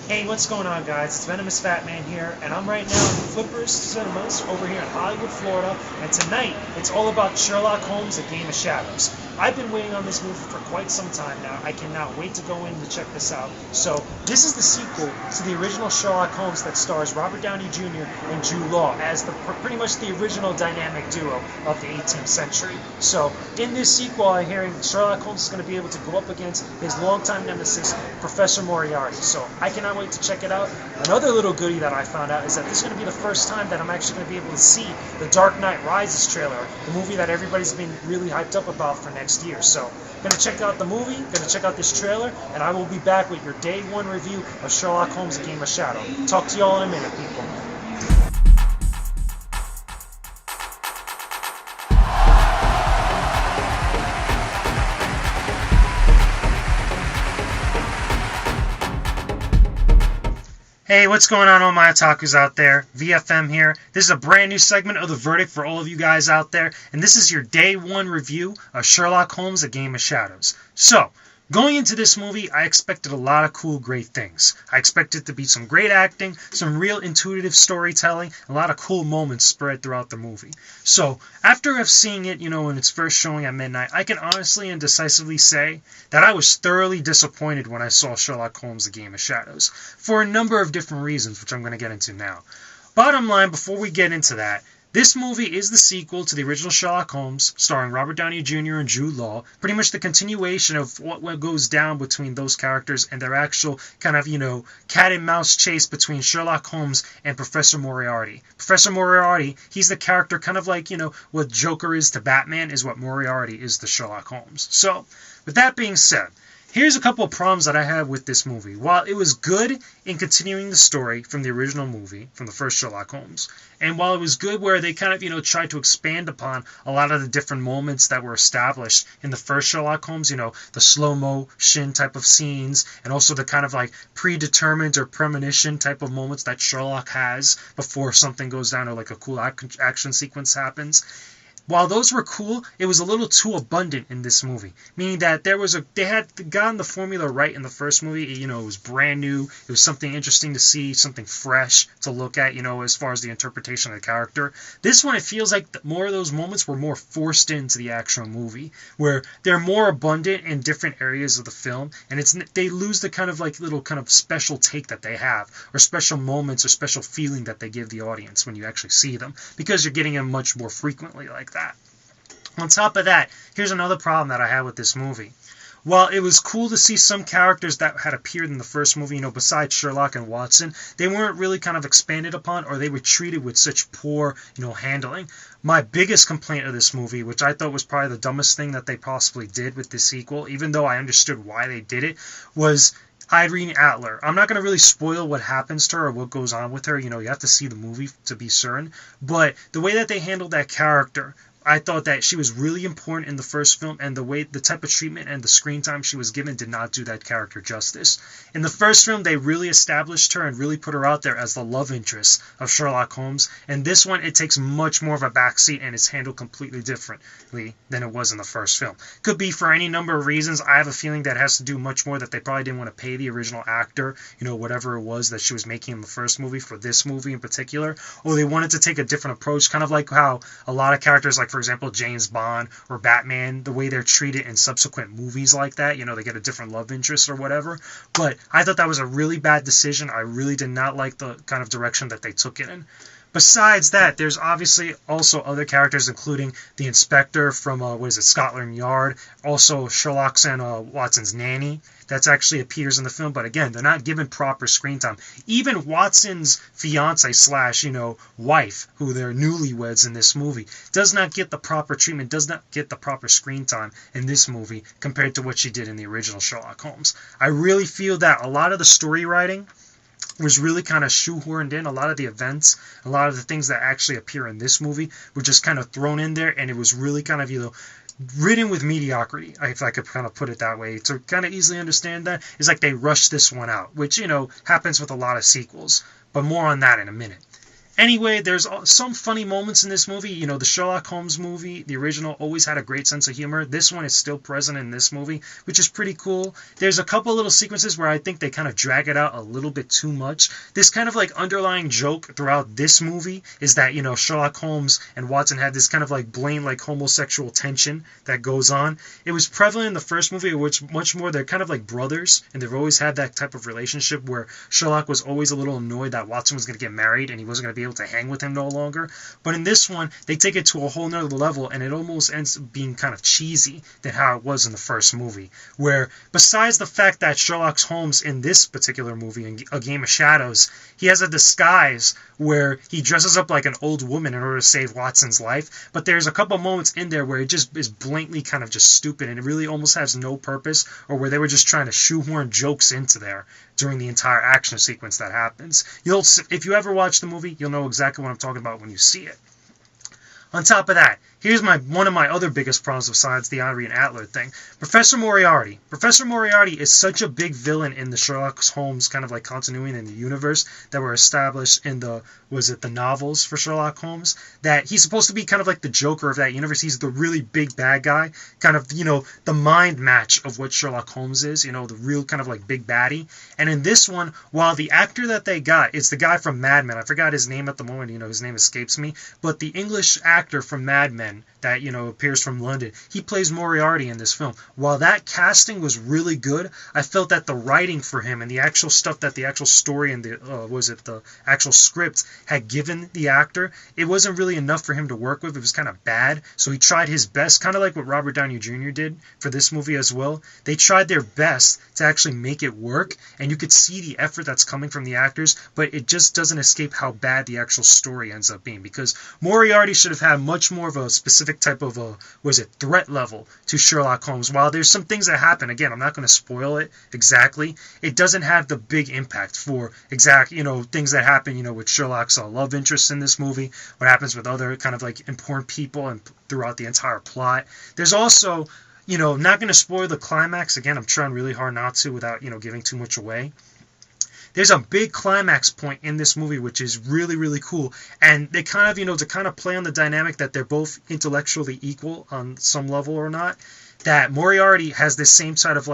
Hey, what's going on, guys? It's Venomousfatman here, and I'm right now in Flippers Cinemas over here in Hollywood, Florida, and tonight it's all about Sherlock Holmes, A Game of Shadows. I've been waiting on this movie for quite some time now. I cannot wait to go in to check this out. So, this is the sequel to the original Sherlock Holmes that stars Robert Downey Jr. and Jude Law as pretty much the original dynamic duo of the 18th century. So, in this sequel, I'm hearing Sherlock Holmes is going to be able to go up against his longtime nemesis, Professor Moriarty. So, I cannot wait to check it out. Another little goodie that I found out is that this is going to be the first time that I'm actually going to be able to see the Dark Knight Rises trailer, the movie that everybody's been really hyped up about for next year. So, going to check out the movie, going to check out this trailer, and I will be back with your day one review of Sherlock Holmes, A Game of Shadow. Talk to y'all in a minute, people. Hey, what's going on, all my otakus out there? VFM here. This is a brand new segment of The Verdict for all of you guys out there, and this is your day one review of Sherlock Holmes, A Game of Shadows. So, going into this movie, I expected a lot of cool, great things. I expected to be some great acting, some real intuitive storytelling, a lot of cool moments spread throughout the movie. So, after I've seen it, in its first showing at midnight, I can honestly and decisively say that I was thoroughly disappointed when I saw Sherlock Holmes, A Game of Shadows, for a number of different reasons, which I'm going to get into now. Bottom line, before we get into that, this movie is the sequel to the original Sherlock Holmes, starring Robert Downey Jr. and Jude Law, pretty much the continuation of what goes down between those characters and their actual kind of, cat and mouse chase between Sherlock Holmes and Professor Moriarty. Professor Moriarty, he's the character kind of like, what Joker is to Batman is what Moriarty is to Sherlock Holmes. So, with that being said, here's a couple of problems that I have with this movie. While it was good in continuing the story from the original movie, from the first Sherlock Holmes, and while it was good where they kind of, tried to expand upon a lot of the different moments that were established in the first Sherlock Holmes, the slow motion type of scenes, and also the kind of like predetermined or premonition type of moments that Sherlock has before something goes down or like a cool action sequence happens. While those were cool, it was a little too abundant in this movie. Meaning that they had gotten the formula right in the first movie. It was brand new. It was something interesting to see, something fresh to look at, as far as the interpretation of the character. This one, it feels like more of those moments were more forced into the actual movie, where they're more abundant in different areas of the film, and they lose the kind of like little kind of special take that they have, or special moments or special feeling that they give the audience when you actually see them, because you're getting them much more frequently like that. On top of that, here's another problem that I had with this movie. While it was cool to see some characters that had appeared in the first movie, besides Sherlock and Watson, they weren't really kind of expanded upon, or they were treated with such poor, handling. My biggest complaint of this movie, which I thought was probably the dumbest thing that they possibly did with this sequel, even though I understood why they did it, was Irene Adler. I'm not going to really spoil what happens to her or what goes on with her. You have to see the movie to be certain. But the way that they handled that character, I thought that she was really important in the first film, and the type of treatment and the screen time she was given did not do that character justice. In the first film, they really established her and really put her out there as the love interest of Sherlock Holmes. And this one, it takes much more of a backseat, and it's handled completely differently than it was in the first film. Could be for any number of reasons. I have a feeling that has to do much more that they probably didn't want to pay the original actor, whatever it was that she was making in the first movie for this movie in particular, or they wanted to take a different approach, kind of like how a lot of characters, like for example James Bond or Batman, the way they're treated in subsequent movies like that, they get a different love interest or whatever. But I thought that was a really bad decision. I really did not like the kind of direction that they took it in. Besides that, there's obviously also other characters, including the inspector from, Scotland Yard, also Sherlock's and Watson's nanny, that actually appears in the film, but again, they're not given proper screen time. Even Watson's fiance slash, wife, who they're newlyweds in this movie, does not get the proper treatment, does not get the proper screen time in this movie compared to what she did in the original Sherlock Holmes. I really feel that a lot of the story writing was really kind of shoehorned in. A lot of the events, a lot of the things that actually appear in this movie were just kind of thrown in there, and it was really kind of, ridden with mediocrity, if I could kind of put it that way. To kind of easily understand that, it's like they rushed this one out, which, happens with a lot of sequels. But more on that in a minute. Anyway, there's some funny moments in this movie. You know, the Sherlock Holmes movie, the original, always had a great sense of humor. This one is still present in this movie, which is pretty cool. There's a couple little sequences where I think they kind of drag it out a little bit too much. This kind of like underlying joke throughout this movie is that, you know, Sherlock Holmes and Watson had this kind of like blatant like homosexual tension that goes on. It was prevalent in the first movie, which much more they're kind of like brothers, and they've always had that type of relationship where Sherlock was always a little annoyed that Watson was going to get married and he wasn't going to be able to hang with him no longer. But in this one, they take it to a whole nother level, and it almost ends up being kind of cheesy than how it was in the first movie, where besides the fact that Sherlock Holmes in this particular movie, in A Game of Shadows, he has a disguise where he dresses up like an old woman in order to save Watson's life, but there's a couple moments in there where it just is blatantly kind of just stupid, and it really almost has no purpose, or where they were just trying to shoehorn jokes into there during the entire action sequence that happens. If you ever watch the movie, you'll know exactly what I'm talking about when you see it. On top of that, here's one of my other biggest problems besides the Ivory and Atler thing. Professor Moriarty. Professor Moriarty is such a big villain in the Sherlock Holmes kind of like continuity in the universe that were established in the novels for Sherlock Holmes, that he's supposed to be kind of like the Joker of that universe. He's the really big bad guy, kind of, you know, the mind match of what Sherlock Holmes is, you know, the real kind of like big baddie. And in this one, while the actor that they got, it's the guy from Mad Men. I forgot his name at the moment, you know, his name escapes me, but the English actor from Mad Men that, you know, appears from London, he plays Moriarty in this film. While that casting was really good, I felt that the writing for him and the actual stuff that the actual story and the actual script had given the actor, it wasn't really enough for him to work with. It was kind of bad. So he tried his best, kind of like what Robert Downey Jr. did for this movie as well. They tried their best to actually make it work, and you could see the effort that's coming from the actors, but it just doesn't escape how bad the actual story ends up being, because Moriarty should have had much more of a specific type of threat level to Sherlock Holmes. While there's some things that happen, again, I'm not going to spoil it exactly, it doesn't have the big impact for things that happen, with Sherlock's love interest in this movie, what happens with other kind of like important people and throughout the entire plot. There's also, not going to spoil the climax. Again, I'm trying really hard not to without, giving too much away. There's a big climax point in this movie which is really, really cool, and they kind of, to kind of play on the dynamic that they're both intellectually equal on some level or not, that Moriarty has this same sort of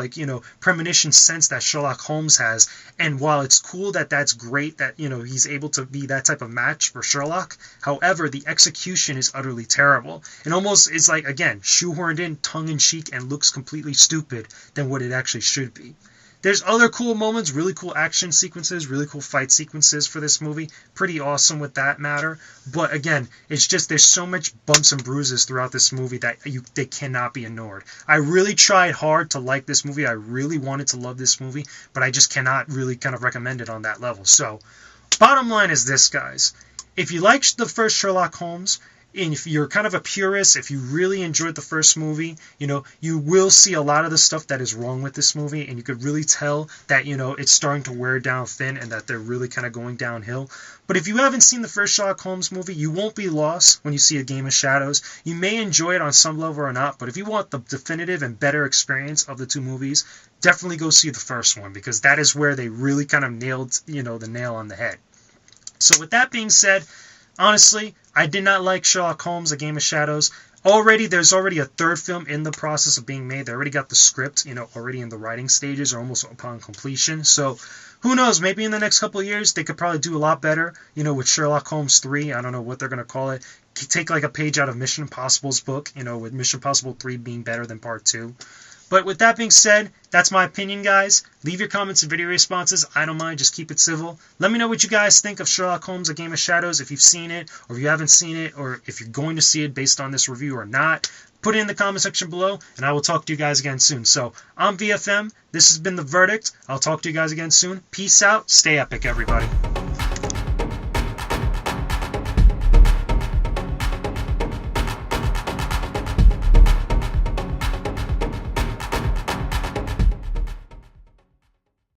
premonition sense that Sherlock Holmes has, and while it's cool that that's great that, he's able to be that type of match for Sherlock, however, the execution is utterly terrible. It almost is like, again, shoehorned in, tongue-in-cheek, and looks completely stupid than what it actually should be. There's other cool moments, really cool action sequences, really cool fight sequences for this movie. Pretty awesome with that matter. But again, it's just there's so much bumps and bruises throughout this movie that they cannot be ignored. I really tried hard to like this movie. I really wanted to love this movie, but I just cannot really kind of recommend it on that level. So, bottom line is this, guys. If you liked the first Sherlock Holmes, and if you're kind of a purist, if you really enjoyed the first movie, you will see a lot of the stuff that is wrong with this movie, and you could really tell that, it's starting to wear down thin and that they're really kind of going downhill. But if you haven't seen the first Sherlock Holmes movie, you won't be lost when you see A Game of Shadows. You may enjoy it on some level or not, but if you want the definitive and better experience of the two movies, definitely go see the first one, because that is where they really kind of nailed, the nail on the head. So with that being said, honestly, I did not like Sherlock Holmes, A Game of Shadows. There's already a third film in the process of being made. They already got the script, already in the writing stages or almost upon completion. So, who knows? Maybe in the next couple of years, they could probably do a lot better, with Sherlock Holmes 3. I don't know what they're going to call it. Take like a page out of Mission Impossible's book, with Mission Impossible 3 being better than Part 2. But with that being said, that's my opinion, guys. Leave your comments and video responses. I don't mind. Just keep it civil. Let me know what you guys think of Sherlock Holmes, A Game of Shadows, if you've seen it, or if you haven't seen it, or if you're going to see it based on this review or not. Put it in the comment section below, and I will talk to you guys again soon. So, I'm VFM. This has been The Verdict. I'll talk to you guys again soon. Peace out. Stay epic, everybody.